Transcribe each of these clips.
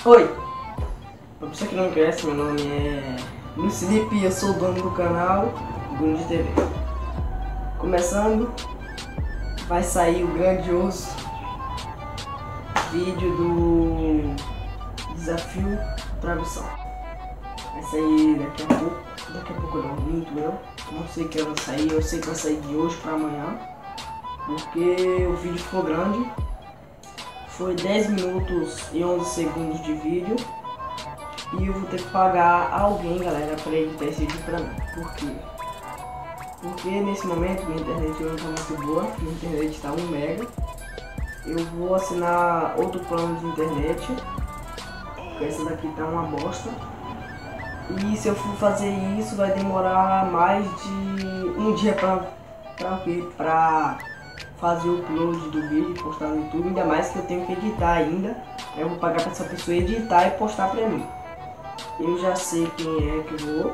Oi! Pra você que não me conhece, meu nome é Luiz Felipe e eu sou o dono do canal Grande TV. Começando, vai sair o grandioso vídeo do desafio tradução. Vai sair daqui a pouco não, minto eu. Não sei que vai sair, eu sei que vai sair de hoje pra amanhã. Porque o vídeo ficou grande. Foi 10 minutos e 11 segundos de vídeo. E eu vou ter que pagar alguém, galera, para editar esse vídeo pra mim. Por quê? Porque nesse momento minha internet não tá muito boa, minha internet tá 1 mega. Eu vou assinar outro plano de internet, porque essa daqui tá uma bosta. E se eu for fazer isso vai demorar mais de um dia pra fazer o upload do vídeo e postar no YouTube. Ainda mais que eu tenho que editar ainda. Eu vou pagar pra essa pessoa editar e postar pra mim. Eu já sei quem é que eu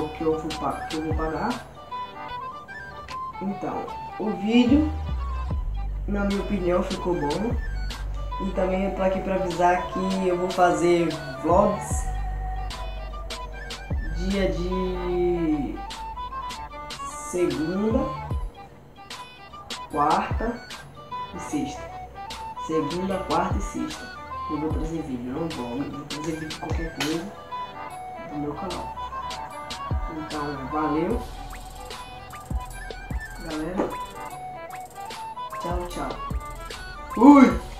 vou pagar. Então, o vídeo, na minha opinião, ficou bom. E também eu tô aqui pra avisar que eu vou fazer vlogs dia de segunda, quarta e sexta. Segunda, quarta e sexta. Eu vou trazer vídeo, não vou trazer vídeo de qualquer coisa do meu canal. Então, valeu, galera. Tchau, tchau. Fui!